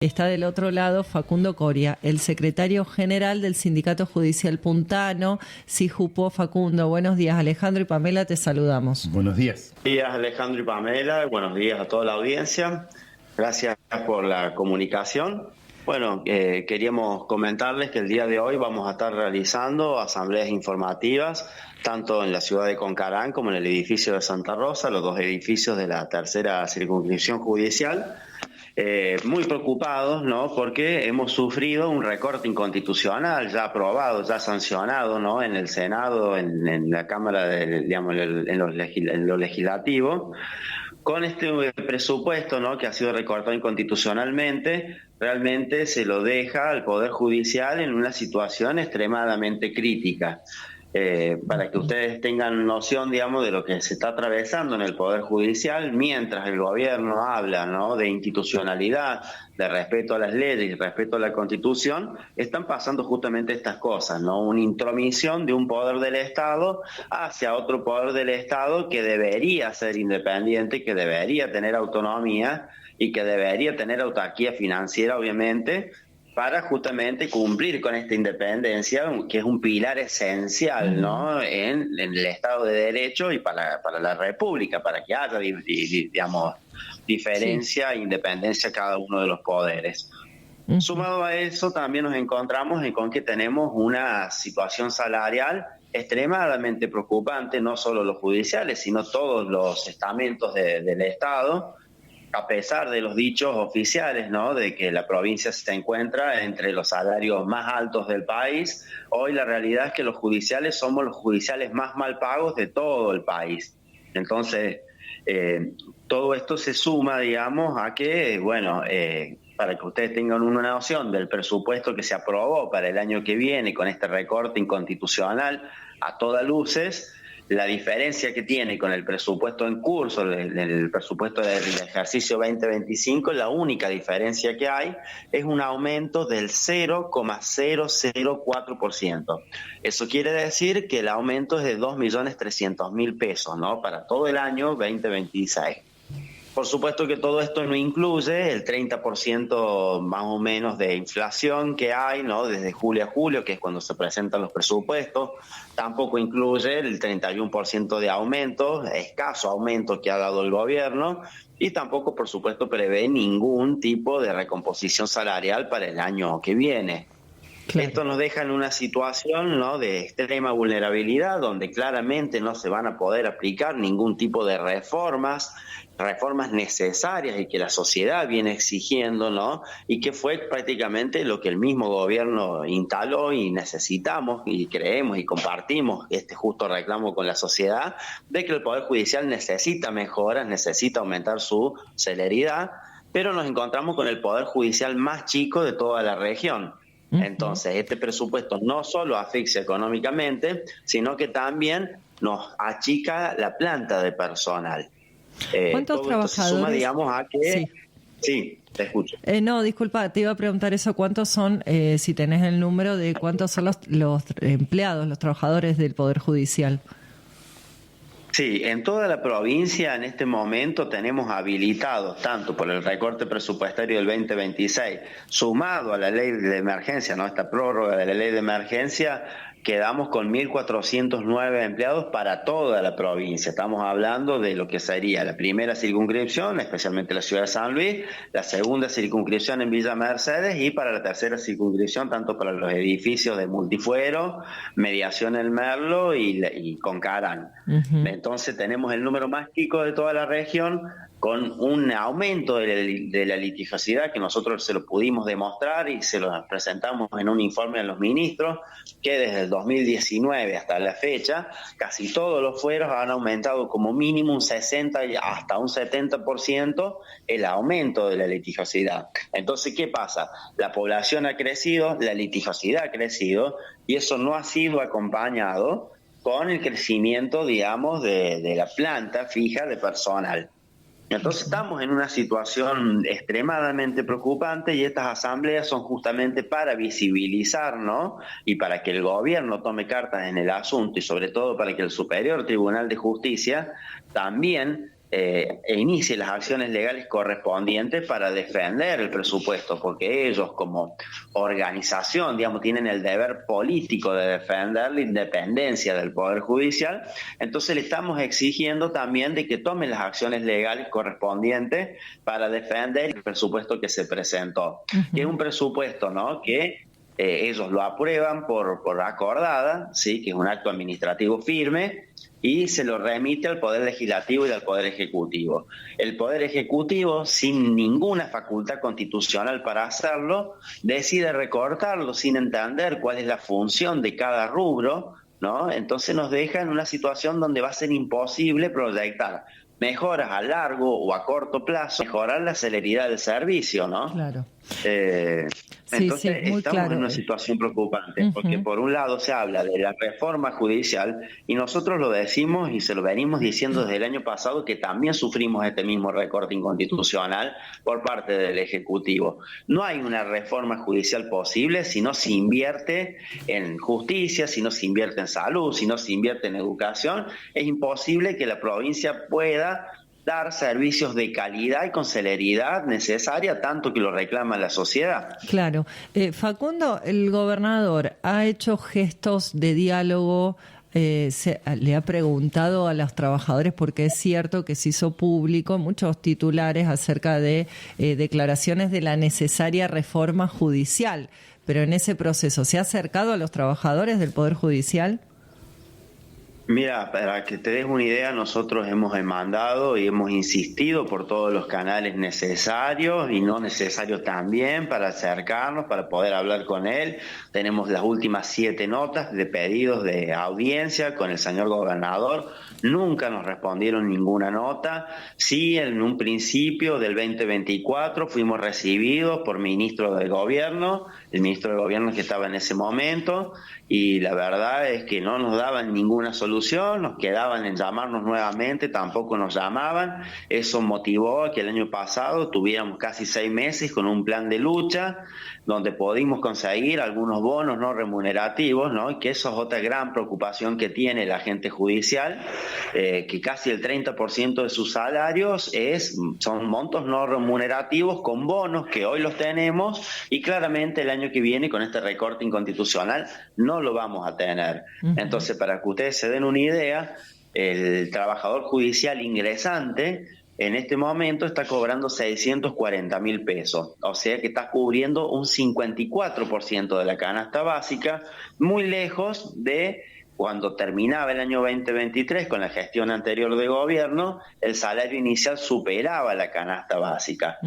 Está del otro lado Facundo Coria, el secretario general del Sindicato Judicial Puntano, SIJUPO. Facundo, buenos días. Alejandro y Pamela, te saludamos. Buenos días. Buenos días, Alejandro y Pamela. Buenos días a toda la audiencia. Gracias por la comunicación. Bueno, queríamos comentarles que el día de hoy vamos a estar realizando asambleas informativas, tanto en la ciudad de Concarán como en el edificio de Santa Rosa, los dos edificios de la tercera circunscripción judicial. Muy preocupados, ¿no? Porque hemos sufrido un recorte inconstitucional ya aprobado, ya sancionado, ¿no? En el Senado, en la Cámara, en lo legislativo. Con este presupuesto, ¿no? Que ha sido recortado inconstitucionalmente, realmente se lo deja al Poder Judicial en una situación extremadamente crítica. Para que ustedes tengan noción, digamos, de lo que se está atravesando en el Poder Judicial, mientras el gobierno habla, ¿no? De institucionalidad, de respeto a las leyes y respeto a la Constitución, están pasando justamente estas cosas, ¿no? Una intromisión de un poder del Estado hacia otro poder del Estado que debería ser independiente, que debería tener autonomía y que debería tener autarquía financiera, obviamente, para justamente cumplir con esta independencia, que es un pilar esencial, ¿no? En el Estado de Derecho y para la República, para que haya, digamos, diferencia e independencia cada uno de los poderes. Sumado a eso, también nos encontramos con que tenemos una situación salarial extremadamente preocupante, no solo los judiciales, sino todos los estamentos del Estado, a pesar de los dichos oficiales, ¿no? De que la provincia se encuentra entre los salarios más altos del país. Hoy la realidad es que los judiciales somos los judiciales más mal pagos de todo el país. Entonces, todo esto se suma, digamos, a que, bueno, para que ustedes tengan una noción del presupuesto que se aprobó para el año que viene con este recorte inconstitucional a todas luces, la diferencia que tiene con el presupuesto en curso, el presupuesto del ejercicio 2025, la única diferencia que hay es un aumento del 0,004%. Eso quiere decir que el aumento es de 2.300.000 pesos, ¿no? Para todo el año 2026. Por supuesto que todo esto no incluye el 30% más o menos de inflación que hay, ¿no? Desde julio a julio, que es cuando se presentan los presupuestos. Tampoco incluye el 31% de aumento, escaso aumento que ha dado el gobierno. Y tampoco, por supuesto, prevé ningún tipo de recomposición salarial para el año que viene. Claro. Esto nos deja en una situación, ¿no? De extrema vulnerabilidad, donde claramente no se van a poder aplicar ningún tipo de reformas necesarias y que la sociedad viene exigiendo, ¿no? Y que fue prácticamente lo que el mismo gobierno instaló y necesitamos y creemos y compartimos este justo reclamo con la sociedad de que el Poder Judicial necesita mejoras, necesita aumentar su celeridad, pero nos encontramos con el Poder Judicial más chico de toda la región. Entonces, este presupuesto no solo asfixia económicamente, sino que también nos achica la planta de personal. ¿Cuántos trabajadores? Esto se suma, digamos, a que... Sí, te escucho. No, disculpa, te iba a preguntar eso. ¿Cuántos son, si tenés el número de cuántos son los empleados, los trabajadores del Poder Judicial? Sí, en toda la provincia en este momento tenemos habilitados, tanto por el recorte presupuestario del 2026, sumado a la ley de emergencia, ¿no? Esta prórroga de la ley de emergencia, quedamos con 1.409 empleados para toda la provincia. Estamos hablando de lo que sería la primera circunscripción, especialmente la ciudad de San Luis, la segunda circunscripción en Villa Mercedes y para la tercera circunscripción, tanto para los edificios de Multifuero, Mediación El Merlo y Concarán. Entonces tenemos el número más chico de toda la región, con un aumento de la litigiosidad que nosotros se lo pudimos demostrar y se lo presentamos en un informe a los ministros, que desde el 2019 hasta la fecha, casi todos los fueros han aumentado como mínimo un 60 y hasta un 70% el aumento de la litigiosidad. Entonces, ¿qué pasa? La población ha crecido, la litigiosidad ha crecido y eso no ha sido acompañado con el crecimiento, digamos, de la planta fija de personal. Entonces estamos en una situación extremadamente preocupante y estas asambleas son justamente para visibilizar, ¿no? Y para que el gobierno tome cartas en el asunto y sobre todo para que el Superior Tribunal de Justicia también e inicie las acciones legales correspondientes para defender el presupuesto, porque ellos como organización, digamos, tienen el deber político de defender la independencia del Poder Judicial. Entonces le estamos exigiendo también de que tomen las acciones legales correspondientes para defender el presupuesto que se presentó. Que es un presupuesto, ¿no?, que ellos lo aprueban por acordada, ¿sí?, que es un acto administrativo firme, y se lo remite al Poder Legislativo y al Poder Ejecutivo. El Poder Ejecutivo, sin ninguna facultad constitucional para hacerlo, decide recortarlo sin entender cuál es la función de cada rubro, ¿no? Entonces nos deja en una situación donde va a ser imposible proyectar mejoras a largo o a corto plazo, mejorar la celeridad del servicio, ¿no? Claro. Entonces muy estamos claro. en una situación preocupante, porque por un lado se habla de la reforma judicial y nosotros lo decimos y se lo venimos diciendo desde el año pasado, que también sufrimos este mismo recorte inconstitucional por parte del Ejecutivo. No hay una reforma judicial posible si no se invierte en justicia, si no se invierte en salud, si no se invierte en educación. Es imposible que la provincia pueda dar servicios de calidad y con celeridad necesaria, tanto que lo reclama la sociedad. Claro. Facundo, el gobernador ha hecho gestos de diálogo, le ha preguntado a los trabajadores, porque es cierto que se hizo público muchos titulares acerca de declaraciones de la necesaria reforma judicial, pero en ese proceso, ¿se ha acercado a los trabajadores del Poder Judicial? Mira, para que te des una idea, nosotros hemos demandado y hemos insistido por todos los canales necesarios y no necesarios también para acercarnos, para poder hablar con él. Tenemos las últimas 7 notas de pedidos de audiencia con el señor gobernador. Nunca nos respondieron ninguna nota. Sí, en un principio del 2024 fuimos recibidos por ministro del gobierno, el ministro del gobierno que estaba en ese momento, y la verdad es que no nos daban ninguna solución, nos quedaban en llamarnos nuevamente, tampoco nos llamaban. Eso motivó a que el año pasado tuviéramos casi 6 meses con un plan de lucha, donde pudimos conseguir algunos bonos no remunerativos, ¿no? Y que eso es otra gran preocupación que tiene el agente judicial, que casi el 30% de sus salarios son montos no remunerativos con bonos que hoy los tenemos, y claramente el año que viene con este recorte inconstitucional no lo vamos a tener. Entonces, para que ustedes se den una idea, el trabajador judicial ingresante en este momento está cobrando 640.000 pesos, o sea que está cubriendo un 54% de la canasta básica, muy lejos de cuando terminaba el año 2023 con la gestión anterior de gobierno. El salario inicial superaba la canasta básica.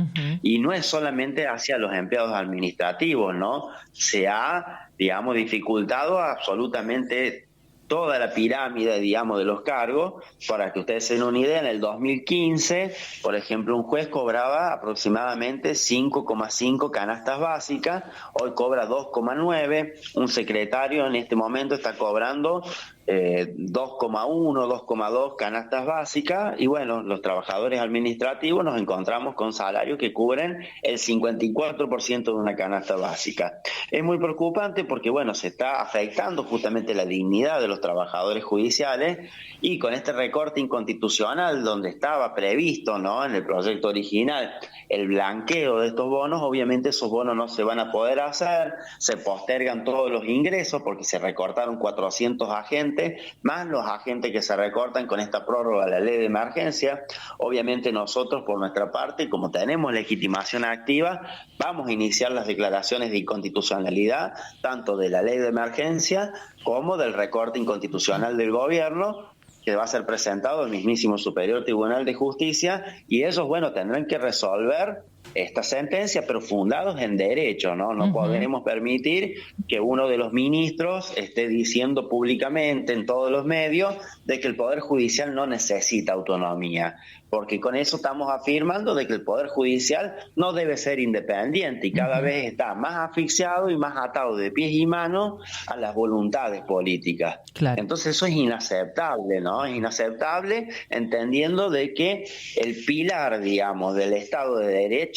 Y no es solamente hacia los empleados administrativos, ¿no? Se ha, digamos, dificultado absolutamente toda la pirámide, digamos, de los cargos. Para que ustedes se den una idea, en el 2015, por ejemplo, un juez cobraba aproximadamente 5,5 canastas básicas, hoy cobra 2,9, un secretario en este momento está cobrando 2,1, 2,2 canastas básicas, y bueno, los trabajadores administrativos nos encontramos con salarios que cubren el 54% de una canasta básica. Es muy preocupante porque, bueno, se está afectando justamente la dignidad de los trabajadores judiciales, y con este recorte inconstitucional donde estaba previsto, ¿no?, en el proyecto original, el blanqueo de estos bonos, obviamente esos bonos no se van a poder hacer, se postergan todos los ingresos porque se recortaron 400 agentes, más los agentes que se recortan con esta prórroga de la ley de emergencia. Obviamente nosotros, por nuestra parte, como tenemos legitimación activa, vamos a iniciar las declaraciones de inconstitucionalidad, tanto de la ley de emergencia como del recorte inconstitucional del gobierno, que va a ser presentado al mismísimo Superior Tribunal de Justicia, y ellos, bueno, tendrán que resolver esta sentencia, pero fundados en derecho, ¿no? No podemos permitir que uno de los ministros esté diciendo públicamente en todos los medios de que el Poder Judicial no necesita autonomía, porque con eso estamos afirmando de que el Poder Judicial no debe ser independiente, y cada vez está más asfixiado y más atado de pies y manos a las voluntades políticas. Claro. Entonces eso es inaceptable, ¿no? Es inaceptable, entendiendo de que el pilar, digamos, del Estado de Derecho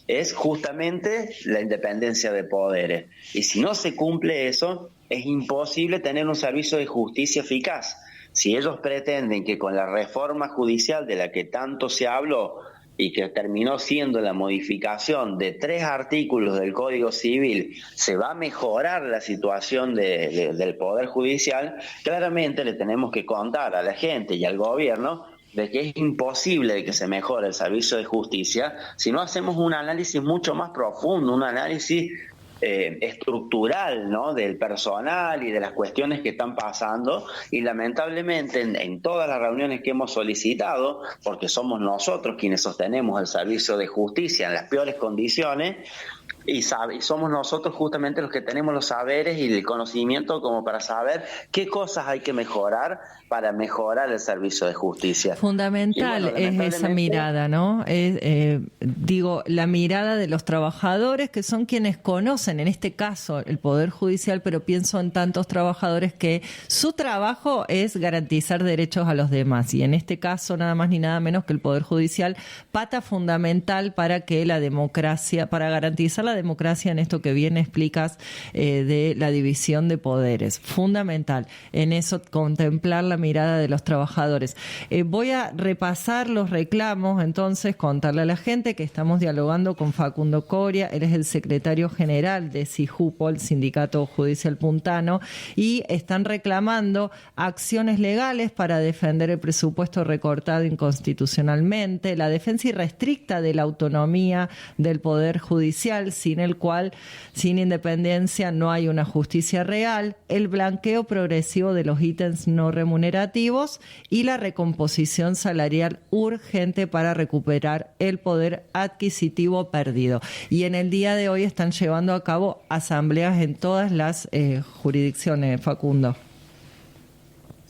es justamente la independencia de poderes. Y si no se cumple eso, es imposible tener un servicio de justicia eficaz. Si ellos pretenden que con la reforma judicial de la que tanto se habló y que terminó siendo la modificación de 3 artículos del Código Civil, se va a mejorar la situación del Poder Judicial, claramente le tenemos que contar a la gente y al gobierno de que es imposible de que se mejore el servicio de justicia si no hacemos un análisis mucho más profundo, un análisis estructural, ¿no?, del personal y de las cuestiones que están pasando, y lamentablemente en todas las reuniones que hemos solicitado, porque somos nosotros quienes sostenemos el servicio de justicia en las peores condiciones, y somos nosotros justamente los que tenemos los saberes y el conocimiento como para saber qué cosas hay que mejorar para mejorar el servicio de justicia. Fundamental es esa mirada, ¿no? Digo, la mirada de los trabajadores, que son quienes conocen, en este caso, el Poder Judicial, pero pienso en tantos trabajadores que su trabajo es garantizar derechos a los demás, y en este caso nada más ni nada menos que el Poder Judicial, pata fundamental para que la democracia, para garantizar la democracia en esto que bien explicas, de la división de poderes. Fundamental en eso, contemplar la mirada de los trabajadores. Voy a repasar los reclamos, entonces, contarle a la gente que estamos dialogando con Facundo Coria. Él es el secretario general de SIJUPO, el Sindicato Judicial Puntano, y están reclamando acciones legales para defender el presupuesto recortado inconstitucionalmente, la defensa irrestricta de la autonomía del Poder Judicial, sin el cual, sin independencia, no hay una justicia real, el blanqueo progresivo de los ítems no remunerativos y la recomposición salarial urgente para recuperar el poder adquisitivo perdido. Y en el día de hoy están llevando a cabo asambleas en todas las jurisdicciones, Facundo.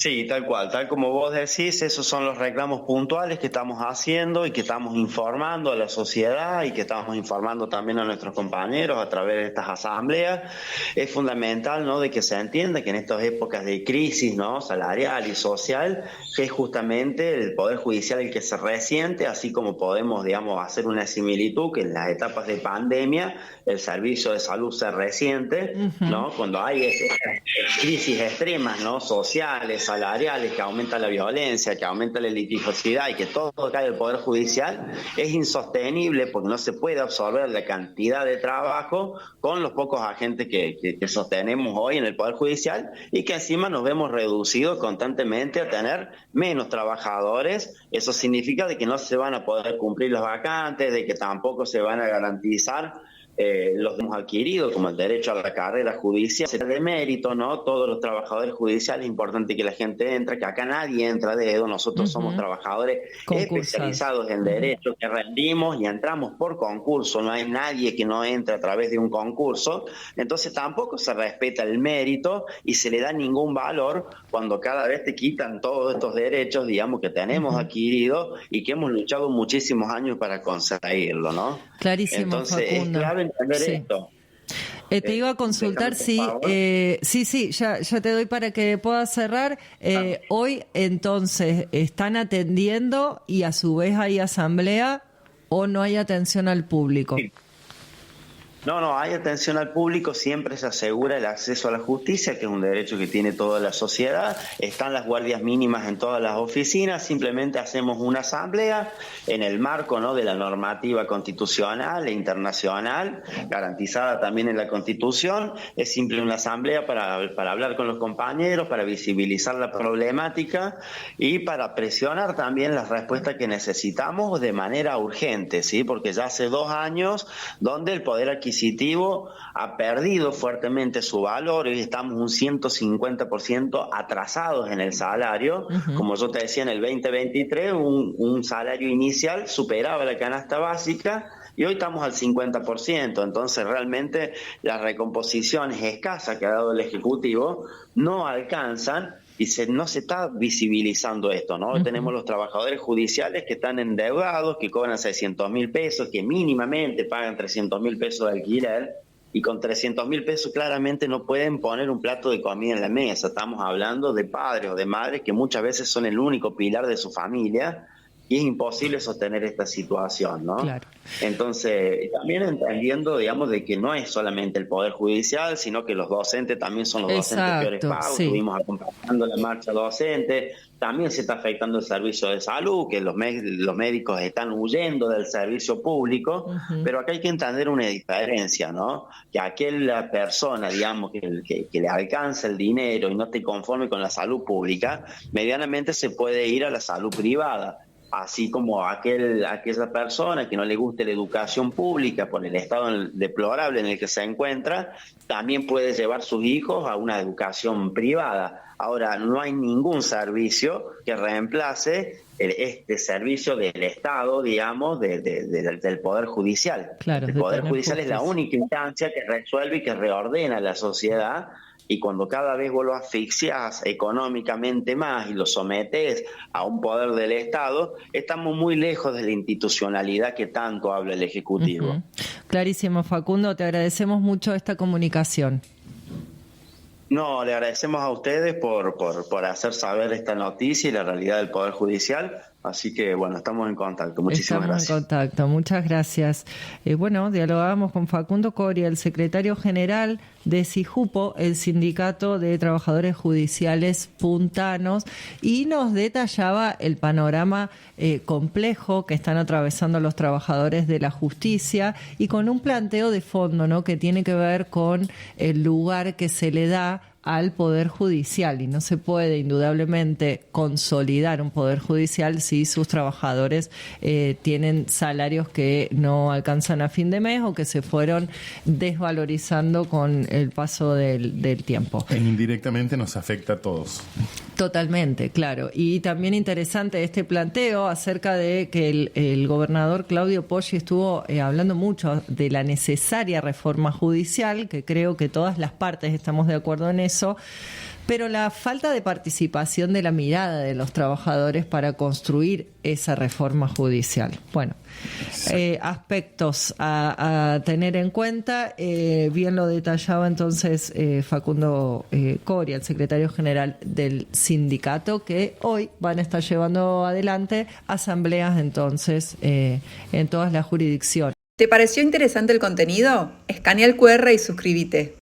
Sí, tal cual, tal como vos decís, esos son los reclamos puntuales que estamos haciendo y que estamos informando a la sociedad y que estamos informando también a nuestros compañeros a través de estas asambleas. Es fundamental, ¿no?, de que se entienda que en estas épocas de crisis, ¿no?, salarial y social, que es justamente el Poder Judicial el que se resiente, así como podemos, digamos, hacer una similitud que en las etapas de pandemia el servicio de salud se resiente, ¿no?, cuando hay crisis extremas, ¿no?, sociales, salariales, que aumenta la violencia, que aumenta la litigiosidad y que todo cae del Poder Judicial, es insostenible porque no se puede absorber la cantidad de trabajo con los pocos agentes que sostenemos hoy en el Poder Judicial, y que encima nos vemos reducidos constantemente a tener menos trabajadores. Eso significa de que no se van a poder cumplir las vacantes, de que tampoco se van a garantizar los hemos adquirido, como el derecho a la carrera judicial de mérito, ¿no? Todos los trabajadores judiciales, es importante que la gente entre, que acá nadie entra de dedo, nosotros somos trabajadores especializados en derecho, que rendimos y entramos por concurso, no hay nadie que no entre a través de un concurso, entonces tampoco se respeta el mérito y se le da ningún valor cuando cada vez te quitan todos estos derechos, digamos, que tenemos adquiridos y que hemos luchado muchísimos años para conseguirlo, ¿no? Clarísimo, entonces, Facundo. es clave entender esto. Te iba a consultar si, ya te doy para que puedas cerrar. Hoy, entonces, ¿están atendiendo y a su vez hay asamblea o no hay atención al público? Sí. No, hay atención al público, siempre se asegura el acceso a la justicia, que es un derecho que tiene toda la sociedad. Están las guardias mínimas en todas las oficinas, simplemente hacemos una asamblea en el marco, ¿no?, de la normativa constitucional e internacional, garantizada también en la Constitución. Es simple una asamblea para hablar con los compañeros, para visibilizar la problemática y para presionar también las respuestas que necesitamos de manera urgente, ¿sí? Porque ya hace 2 años donde el poder adquisitivo ha perdido fuertemente su valor y estamos un 150% atrasados en el salario. Como yo te decía, en el 2023 un salario inicial superaba la canasta básica y hoy estamos al 50%, entonces realmente las recomposiciones escasas que ha dado el Ejecutivo no alcanzan y no se está visibilizando esto, ¿no? Hoy tenemos los trabajadores judiciales que están endeudados, que cobran 600.000 pesos, que mínimamente pagan 300.000 pesos de alquiler, y con 300.000 pesos claramente no pueden poner un plato de comida en la mesa. Estamos hablando de padres o de madres que muchas veces son el único pilar de su familia y es imposible sostener esta situación, ¿no? Claro. Entonces, también entendiendo, digamos, de que no es solamente el Poder Judicial, sino que los docentes también son los docentes peores pagos. Sí. Estuvimos acompañando la marcha docente, también se está afectando el servicio de salud, que los médicos están huyendo del servicio público, pero acá hay que entender una diferencia, ¿no? Que aquella persona, digamos, que le alcanza el dinero y no esté conforme con la salud pública, medianamente se puede ir a la salud privada. Así como aquella persona que no le guste la educación pública por el estado deplorable en el que se encuentra, también puede llevar sus hijos a una educación privada. Ahora, no hay ningún servicio que reemplace este servicio del Estado, digamos, del Poder Judicial. Claro, el Poder Judicial es la única instancia que resuelve y que reordena la sociedad. Y cuando cada vez vos lo asfixias económicamente más y lo sometes a un poder del Estado, estamos muy lejos de la institucionalidad que tanto habla el Ejecutivo. Clarísimo, Facundo, te agradecemos mucho esta comunicación. No, le agradecemos a ustedes por hacer saber esta noticia y la realidad del Poder Judicial. Así que, bueno, estamos en contacto. Muchísimas gracias. Estamos en contacto. Muchas gracias. Bueno, dialogábamos con Facundo Coria, el secretario general de SIJUPO, el Sindicato de Trabajadores Judiciales Puntanos, y nos detallaba el panorama complejo que están atravesando los trabajadores de la justicia y con un planteo de fondo, ¿no?, que tiene que ver con el lugar que se le da al Poder Judicial, y no se puede indudablemente consolidar un Poder Judicial si sus trabajadores tienen salarios que no alcanzan a fin de mes o que se fueron desvalorizando con el paso del tiempo. E indirectamente nos afecta a todos. Totalmente, claro. Y también interesante este planteo acerca de que el gobernador Claudio Poggi estuvo hablando mucho de la necesaria reforma judicial, que creo que todas las partes estamos de acuerdo en eso, pero la falta de participación de la mirada de los trabajadores para construir esa reforma judicial. Bueno, aspectos a tener en cuenta. Bien lo detallaba entonces Facundo Coria, el secretario general del sindicato, que hoy van a estar llevando adelante asambleas entonces en todas las jurisdicciones. ¿Te pareció interesante el contenido? Escanea el QR y suscríbete.